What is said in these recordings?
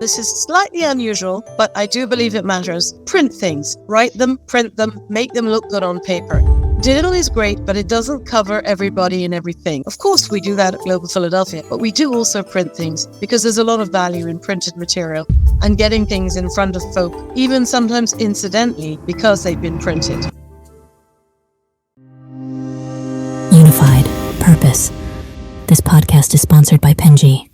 This is slightly unusual, but I do believe it matters. Print things. Write them, print them, make them look good on paper. Digital is great, but it doesn't cover everybody and everything. Of course, we do that at Global Philadelphia, but we do also print things because there's a lot of value in printed material and getting things in front of folk, even sometimes incidentally, because they've been printed. Unified Purpose. This podcast is sponsored by Penji.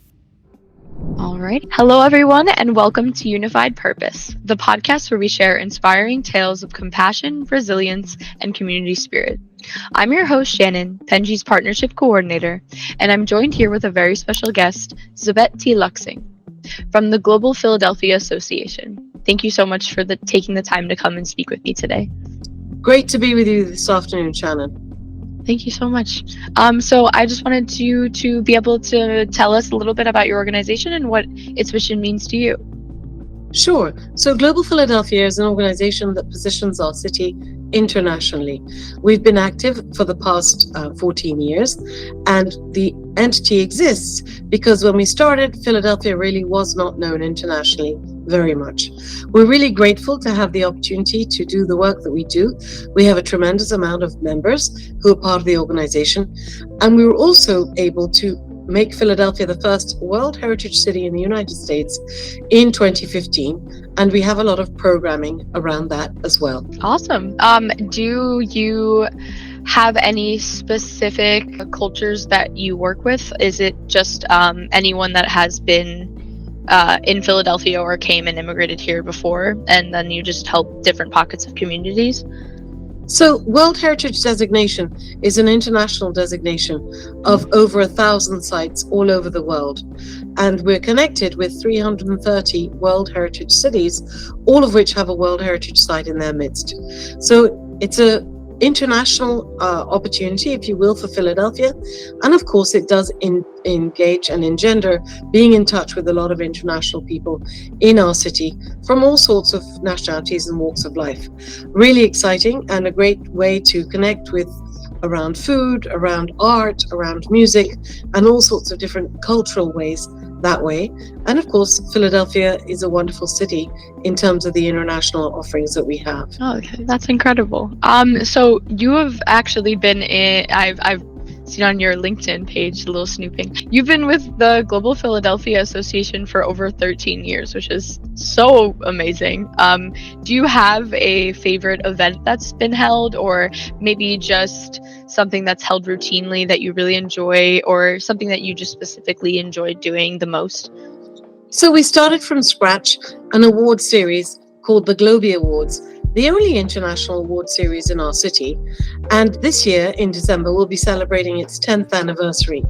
All right. Hello, everyone, and welcome to Unified Purpose, the podcast where we share inspiring tales of compassion, resilience, and community spirit. I'm your host, Shannon, Penji's Partnership Coordinator, and I'm joined here with a very special guest, Zabeth Teelucksingh, from the Global Philadelphia Association. Thank you so much for taking the time to come and speak with me today. Great to be with you this afternoon, Shannon. Thank you so much. So I just wanted you to be able to tell us a little bit about your organization and what its mission means to you. Sure. So Global Philadelphia is an organization that positions our city internationally. We've been active for the past 14 years, and the entity exists because when we started, Philadelphia really was not known internationally very much. We're really grateful to have the opportunity to do the work that we do. We have a tremendous amount of members who are part of the organization, and we were also able to make Philadelphia the first World Heritage City in the United States in 2015, and we have a lot of programming around that as well. Awesome. Do you have any specific cultures that you work with? Is it just anyone that has been in Philadelphia or came and immigrated here before, and then you just help different pockets of communities? So World Heritage Designation is an international designation of over 1,000 sites all over the world. And we're connected with 330 World Heritage cities, all of which have a World Heritage site in their midst. So it's a international opportunity, if you will, for Philadelphia. And of course, it does engage and engender being in touch with a lot of international people in our city from all sorts of nationalities and walks of life. Really exciting and a great way to connect with around food, around art, around music, and all sorts of different cultural ways that way. And of course, Philadelphia is a wonderful city in terms of the international offerings that we have. Oh, okay, that's incredible. So you have actually been I've seen on your LinkedIn page, a little snooping. You've been with the Global Philadelphia Association for over 13 years, which is so amazing. Do you have a favorite event that's been held, or maybe just something that's held routinely that you really enjoy, or something that you just specifically enjoy doing the most? So we started from scratch an award series called the Globie Awards, the only international award series in our city. And this year in December, we'll be celebrating its 10th anniversary.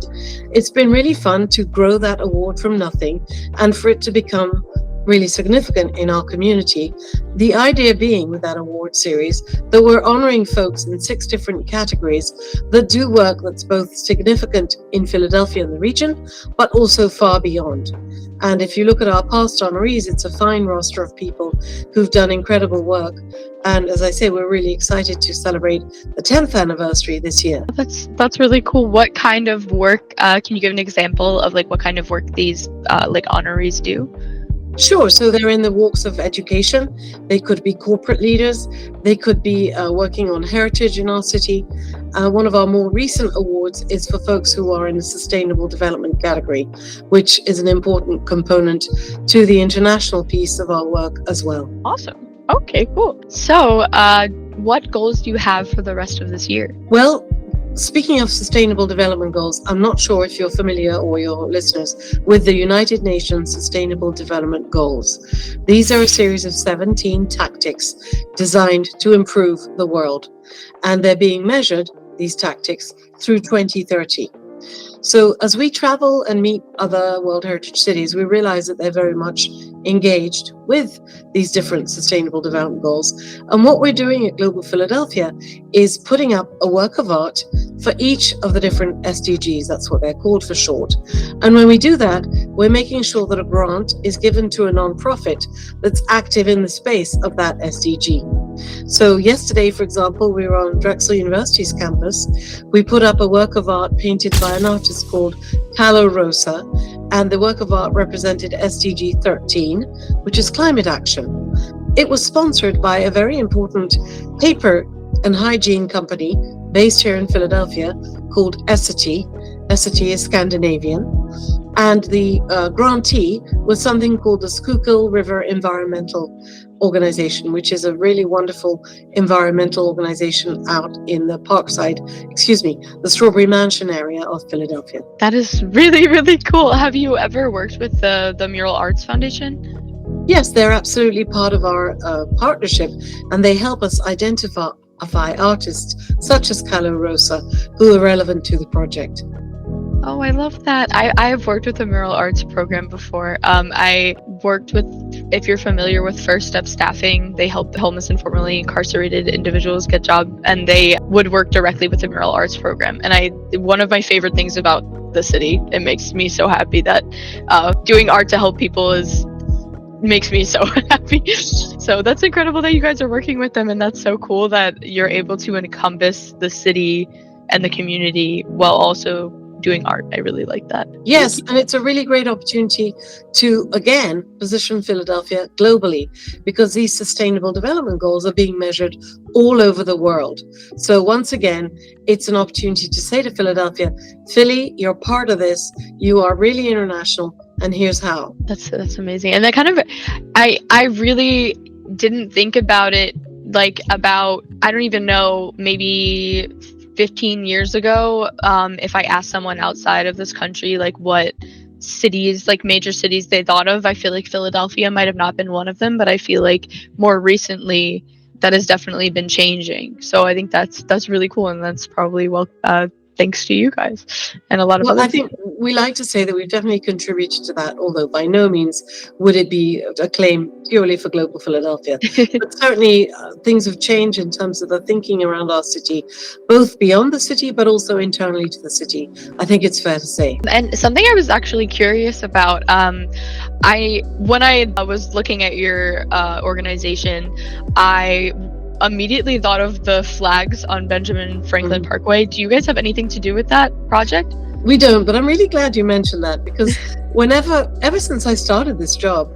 It's been really fun to grow that award from nothing and for it to become really significant in our community. The idea being with that award series that we're honoring folks in 6 different categories that do work that's both significant in Philadelphia and the region, but also far beyond. And if you look at our past honorees, it's a fine roster of people who've done incredible work. And as I say, we're really excited to celebrate the 10th anniversary this year. That's really cool. What kind of work, can you give an example of what kind of work these honorees do? Sure. So they're in the walks of education. They could be corporate leaders. They could be working on heritage in our city. One of our more recent awards is for folks who are in the sustainable development category, which is an important component to the international piece of our work as well. Awesome. Okay, cool. So what goals do you have for the rest of this year? Well, speaking of sustainable development goals, I'm not sure if you're familiar or your listeners with the United Nations Sustainable Development Goals. These are a series of 17 tactics designed to improve the world, and they're being measured, these tactics, through 2030. So as we travel and meet other World Heritage cities, we realize that they're very much engaged with these different sustainable development goals. And what we're doing at Global Philadelphia is putting up a work of art for each of the different SDGs. That's what they're called for short. And when we do that, we're making sure that a grant is given to a nonprofit that's active in the space of that SDG. So yesterday, for example, we were on Drexel University's campus. We put up a work of art painted by an artist called Calo Rosa, and the work of art represented SDG 13, which is climate action. It was sponsored by a very important paper and hygiene company based here in Philadelphia called Essity. Essity is Scandinavian. And the grantee was something called the Schuylkill River Environmental Organization, which is a really wonderful environmental organization out in the the Strawberry Mansion area of Philadelphia. That is really, really cool. Have you ever worked with the Mural Arts Foundation? Yes, they're absolutely part of our partnership, and they help us identify artists such as Calo Rosa who are relevant to the project. Oh, I love that. I have worked with the Mural Arts program before. I worked with, if you're familiar with First Step Staffing, they help homeless and formerly incarcerated individuals get jobs, and they would work directly with the Mural Arts program. And one of my favorite things about the city, it makes me so happy that doing art to help people makes me so happy. So that's incredible that you guys are working with them, and that's so cool that you're able to encompass the city and the community while also doing art. I really like that. Yes, and it's a really great opportunity to, again, position Philadelphia globally, because these sustainable development goals are being measured all over the world. So once again, it's an opportunity to say to Philadelphia, Philly, you're part of this, you are really international, and here's how. That's amazing. And that kind of, I really didn't think about it I don't even know, maybe 15 years ago, if I asked someone outside of this country, like what cities, like major cities they thought of, I feel like Philadelphia might have not been one of them, but I feel like more recently that has definitely been changing. So I think that's really cool, and that's probably thanks to you guys and a lot of other I think we like to say that we've definitely contributed to that, although by no means would it be a claim purely for Global Philadelphia. But certainly things have changed in terms of the thinking around our city, both beyond the city, but also internally to the city. I think it's fair to say. And something I was actually curious about, when I was looking at your organization, I immediately thought of the flags on Benjamin Franklin Parkway. Do you guys have anything to do with that project? We don't, but I'm really glad you mentioned that, because ever since I started this job,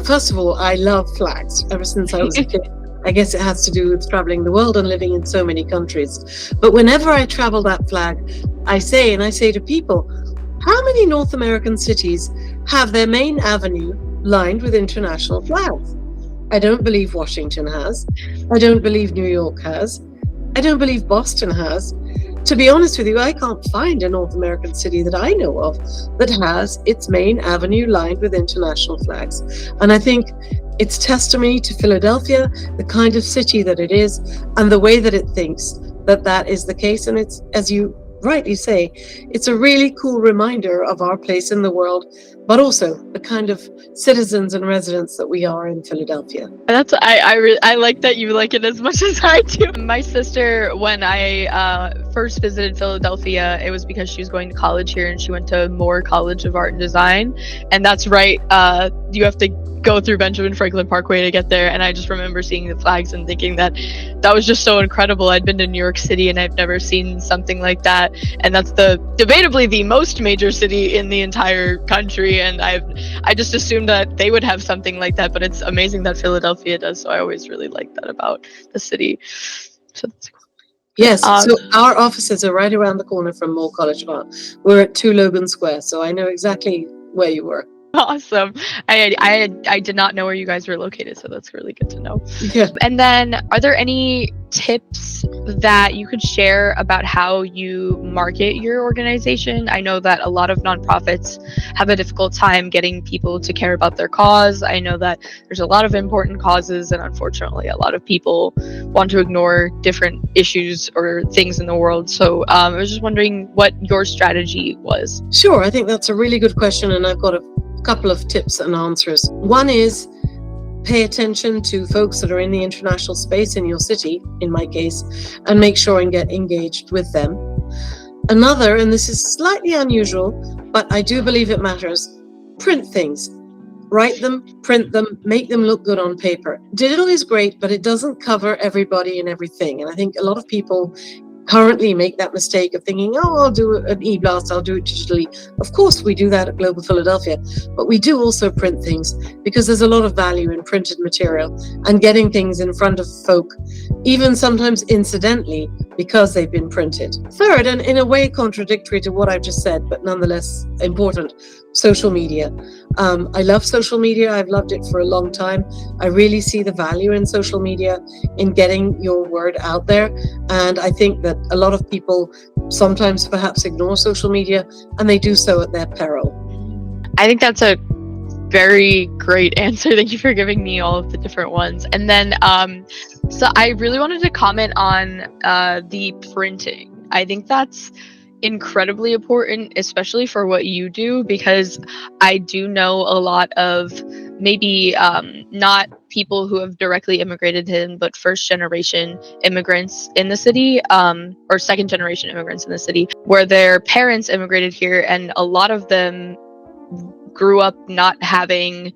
first of all, I love flags ever since I was a kid. I guess it has to do with traveling the world and living in so many countries. But whenever I travel that flag, I say to people, how many North American cities have their main avenue lined with international flags? I don't believe Washington has. I don't believe New York has. I don't believe Boston has. To be honest with you, I can't find a North American city that I know of that has its main avenue lined with international flags. And I think it's testimony to Philadelphia, the kind of city that it is, and the way that it thinks that is the case. And it's, as you rightly say, it's a really cool reminder of our place in the world, but also the kind of citizens and residents that we are in Philadelphia. I like that you like it as much as I do. My sister, when I first visited Philadelphia, it was because she was going to college here, and she went to Moore College of Art and Design, and that's right. You have to go through Benjamin Franklin Parkway to get there, and I just remember seeing the flags and thinking that was just so incredible. I'd been to New York City and I've never seen something like that, and that's debatably the most major city in the entire country, and I just assumed that they would have something like that, but it's amazing that Philadelphia does, so I always really like that about the city. So that's cool. Yes, so our offices are right around the corner from Moore College of Art. We're at 2 Logan Square, so I know exactly where you were. Awesome. I did not know where you guys were located, so that's really good to know. Yeah. And then, are there any tips that you could share about how you market your organization? I know that a lot of nonprofits have a difficult time getting people to care about their cause. I know that there's a lot of important causes, and unfortunately a lot of people want to ignore different issues or things in the world. So I was just wondering what your strategy was. Sure, I think that's a really good question, and I've got a couple of tips and answers. One is pay attention to folks that are in the international space in your city, in my case, and make sure and get engaged with them. Another, and this is slightly unusual, but I do believe it matters, print things. write them, print them, make them look good on paper. Digital is great, but it doesn't cover everybody and everything. And I think a lot of people currently make that mistake of thinking, oh, I'll do an e-blast, I'll do it digitally. Of course, we do that at Global Philadelphia, but we do also print things because there's a lot of value in printed material and getting things in front of folk, even sometimes incidentally, because they've been printed. Third, and in a way contradictory to what I've just said, but nonetheless important, social media. I love social media. I've loved it for a long time. I really see the value in social media in getting your word out there. And I think that a lot of people sometimes perhaps ignore social media, and they do so at their peril. I think that's a very great answer. Thank you for giving me all of the different ones. And then, so I really wanted to comment on the printing. I think that's incredibly important, especially for what you do, because I do know a lot of maybe not people who have directly immigrated in, but first generation immigrants in the city, or second generation immigrants in the city, where their parents immigrated here, and a lot of them grew up not having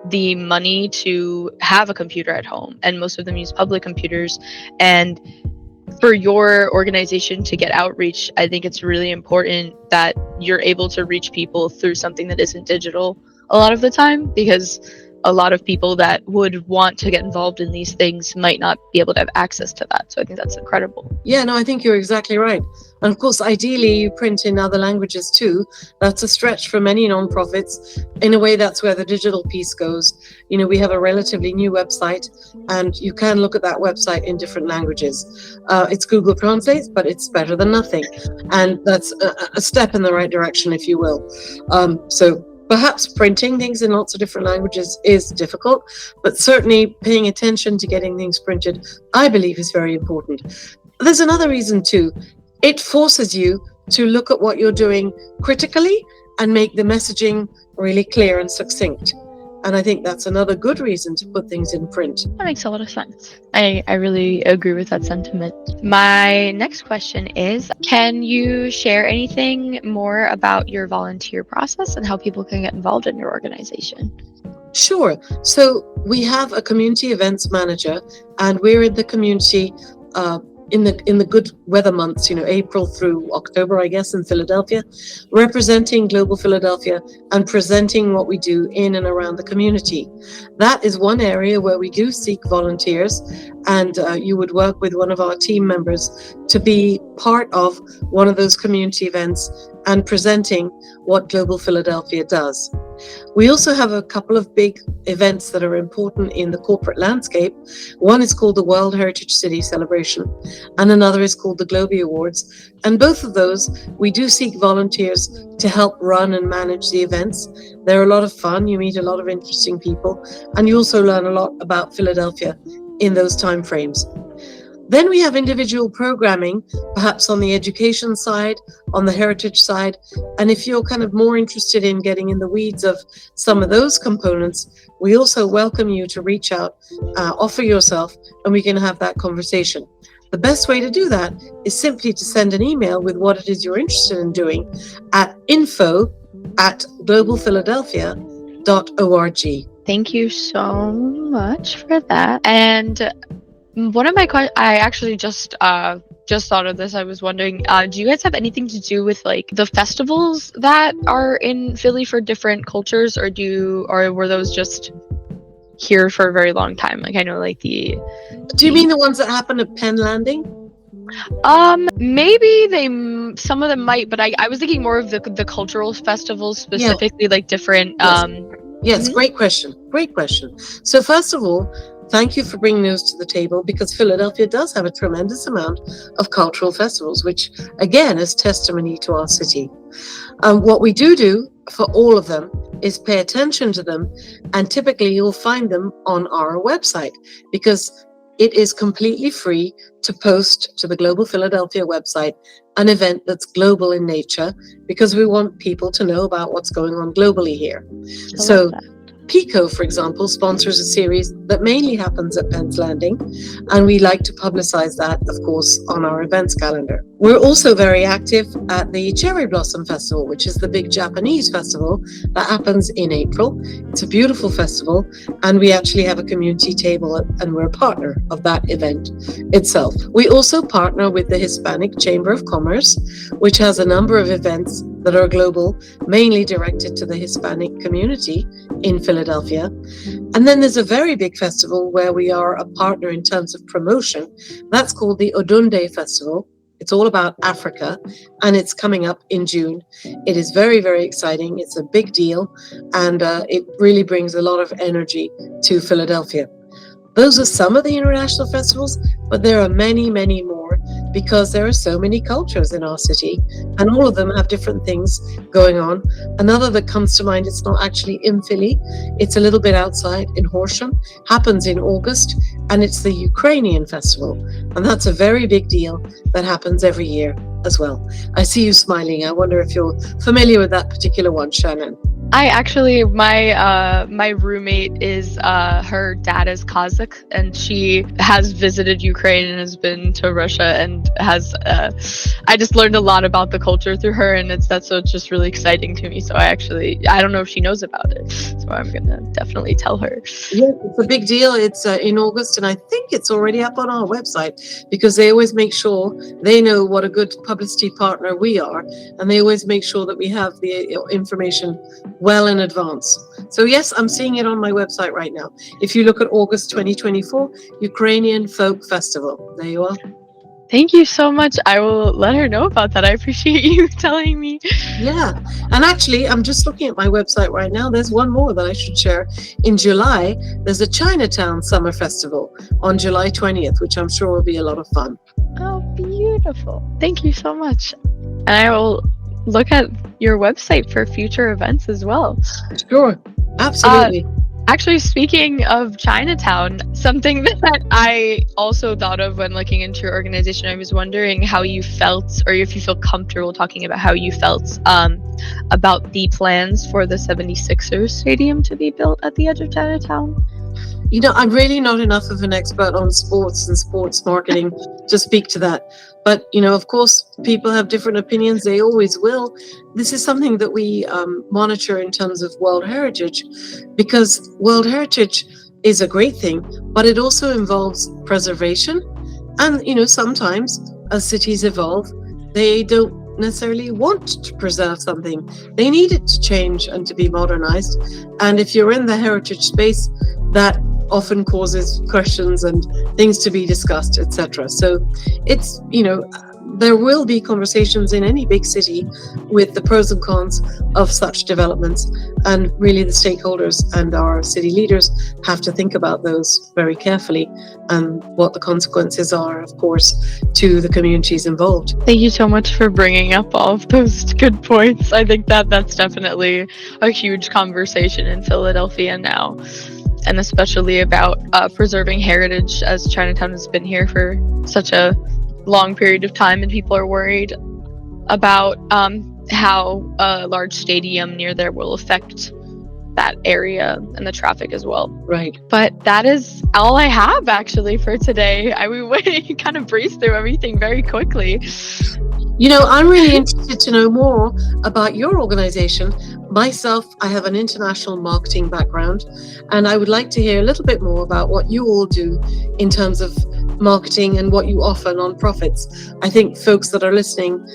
the money to have a computer at home, and most of them use public computers. And for your organization to get outreach, I think it's really important that you're able to reach people through something that isn't digital a lot of the time, because a lot of people that would want to get involved in these things might not be able to have access to that. So I think that's incredible. Yeah, no, I think you're exactly right. And of course, ideally, you print in other languages too. That's a stretch for many nonprofits. In a way, that's where the digital piece goes. You know, we have a relatively new website, and you can look at that website in different languages. It's Google Translate, but it's better than nothing. And that's a step in the right direction, if you will. So perhaps printing things in lots of different languages is difficult, but certainly paying attention to getting things printed, I believe, is very important. There's another reason too. It forces you to look at what you're doing critically and make the messaging really clear and succinct. And I think that's another good reason to put things in print. That makes a lot of sense. I really agree with that sentiment. My next question is, can you share anything more about your volunteer process and how people can get involved in your organization? Sure. So we have a community events manager, and we're in the community in the good weather months, you know, April through October, I guess, in Philadelphia, representing Global Philadelphia and presenting what we do in and around the community. That is one area where we do seek volunteers, and you would work with one of our team members to be part of one of those community events and presenting what Global Philadelphia does. We also have a couple of big events that are important in the corporate landscape. One is called the World Heritage City Celebration, and another is called the Globie Awards. And both of those, we do seek volunteers to help run and manage the events. They're a lot of fun. You meet a lot of interesting people, and you also learn a lot about Philadelphia in those time frames. Then we have individual programming, perhaps on the education side, on the heritage side. And if you're kind of more interested in getting in the weeds of some of those components, we also welcome you to reach out, offer yourself, and we can have that conversation. The best way to do that is simply to send an email with what it is you're interested in doing at info@globalphiladelphia.org. Thank you so much for that. And one of my questions, I actually just thought of this. I was wondering, do you guys have anything to do with like the festivals that are in Philly for different cultures, or were those just here for a very long time? Like I know, like Do you mean the ones that happen at Penn Landing? Maybe some of them might, but I was thinking more of the cultural festivals specifically, like different. Yes, great question. So first of all, thank you for bringing those to the table, because Philadelphia does have a tremendous amount of cultural festivals, which again is testimony to our city. What we do for all of them is pay attention to them, and typically you'll find them on our website, because it is completely free to post to the Global Philadelphia website an event that's global in nature, because we want people to know about what's going on globally here. So Pico, for example, sponsors a series that mainly happens at Penn's Landing, and we like to publicize that, of course, on our events calendar. We're also very active at the Cherry Blossom Festival, which is the big Japanese festival that happens in April. It's a beautiful festival, and we actually have a community table, and we're a partner of that event itself. We also partner with the Hispanic Chamber of Commerce, which has a number of events that are global, mainly directed to the Hispanic community in Philadelphia. And then there's a very big festival where we are a partner in terms of promotion. That's called the Odunde Festival. It's all about Africa, and it's coming up in June. It is very, very exciting. It's a big deal, and it really brings a lot of energy to Philadelphia. Those are some of the international festivals, but there are many, many more, because there are so many cultures in our city, and all of them have different things going on. Another that comes to mind, it's not actually in Philly, it's a little bit outside in Horsham, happens in August, and it's the Ukrainian Festival. And that's a very big deal that happens every year as well. I see you smiling. I wonder if you're familiar with that particular one, Shannon. I actually, my roommate is, her dad is Kazakh, and she has visited Ukraine and has been to Russia, and has, I just learned a lot about the culture through her, and that's just really exciting to me. So I don't know if she knows about it, so I'm gonna definitely tell her. Yeah, it's a big deal. It's in August, and I think it's already up on our website, because they always make sure they know what a good publicity partner we are, and they always make sure that we have the information well in advance. So yes, I'm seeing it on my website right now. If you look at August 2024, Ukrainian Folk Festival. There you are. Thank you so much. I will let her know about that. I appreciate you telling me. Yeah, and actually, I'm just looking at my website right now. There's one more that I should share. In July, there's a Chinatown Summer Festival on July 20th, which I'm sure will be a lot of fun. Oh, beautiful. Thank you so much. And I will look at your website for future events as well. Sure, absolutely. Actually, speaking of Chinatown, something that I also thought of when looking into your organization, I was wondering how you felt, or if you feel comfortable talking about how you felt about the plans for the 76ers stadium to be built at the edge of Chinatown. You know, I'm really not enough of an expert on sports and sports marketing to speak to that. But, you know, of course, people have different opinions. They always will. This is something that we monitor in terms of World Heritage, because World Heritage is a great thing, but it also involves preservation. And, you know, sometimes as cities evolve, they don't necessarily want to preserve something. They need it to change and to be modernized. And if you're in the heritage space, that often causes questions and things to be discussed, etc. So it's, you know, there will be conversations in any big city with the pros and cons of such developments, and really the stakeholders and our city leaders have to think about those very carefully, and what the consequences are, of course, to the communities involved. Thank you so much for bringing up all of those good points. I think that's definitely a huge conversation in Philadelphia now, and especially about preserving heritage, as Chinatown has been here for such a long period of time, and people are worried about how a large stadium near there will affect that area and the traffic as well. Right. But that is all I have actually for today. We kind of breezed through everything very quickly. You know, I'm really interested to know more about your organization. Myself, I have an international marketing background, and I would like to hear a little bit more about what you all do in terms of marketing and what you offer nonprofits. I think folks that are listening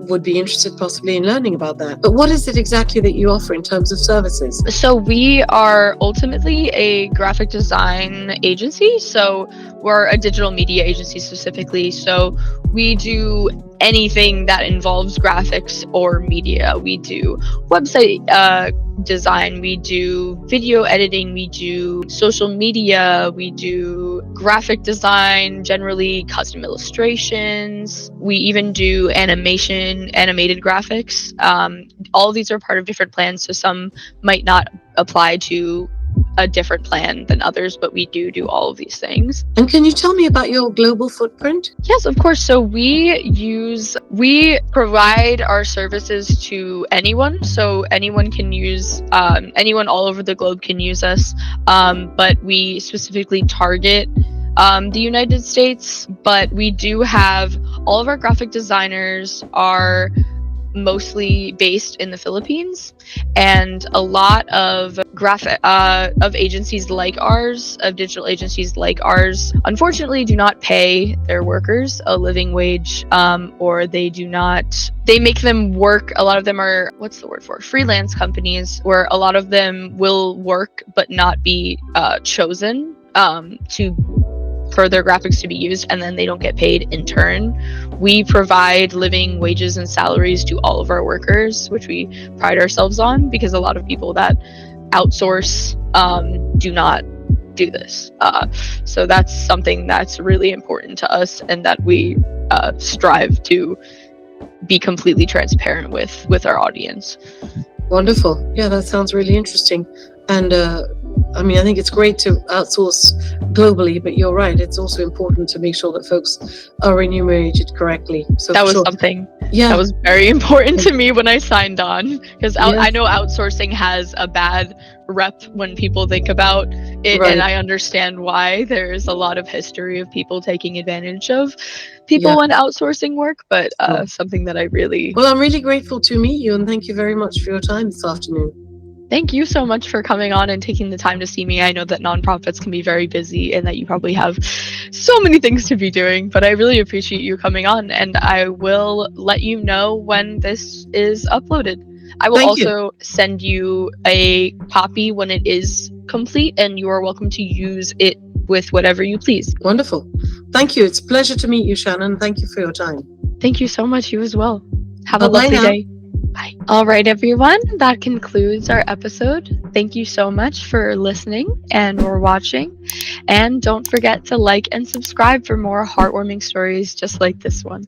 would be interested possibly in learning about that. But what is it exactly that you offer in terms of services? So we are ultimately a graphic design agency. So we're a digital media agency specifically. So we do anything that involves graphics or media. We do website design, we do video editing, we do social media, we do graphic design, generally custom illustrations. We even do animated graphics. All of these are part of different plans, so some might not apply to a different plan than others, but we do all of these things. And can you tell me about your global footprint? Yes, of course. So we provide our services to anyone. So anyone can use, anyone all over the globe can use us. But we specifically target the United States. But we do have all of our graphic designers are mostly based in the Philippines, and a lot of agencies like ours, of digital agencies like ours, unfortunately do not pay their workers a living wage, or they make them work. A lot of them are, what's the word for, freelance companies, where a lot of them will work but not be chosen for their graphics to be used, and then they don't get paid in turn. We provide living wages and salaries to all of our workers, which we pride ourselves on, because a lot of people that outsource do not do this. So that's something that's really important to us, and that we strive to be completely transparent with our audience. Wonderful. Yeah, that sounds really interesting. And I mean, I think it's great to outsource globally, but you're right, it's also important to make sure that folks are remunerated correctly. So that was something that was very important to me when I signed on, because I know outsourcing has a bad rep when people think about it, and I understand why. There's a lot of history of people taking advantage of people when outsourcing work, but something that I really... Well, I'm really grateful to meet you, and thank you very much for your time this afternoon. Thank you so much for coming on and taking the time to see me. I know that nonprofits can be very busy and that you probably have so many things to be doing, but I really appreciate you coming on, and I will let you know when this is uploaded. I will also send you a copy when it is complete, and you are welcome to use it with whatever you please. Wonderful. Thank you. It's a pleasure to meet you, Shannon. Thank you for your time. Thank you so much. You as well. Have a lovely day. Bye. All right, everyone. That concludes our episode. Thank you so much for listening and or watching. And don't forget to like and subscribe for more heartwarming stories just like this one.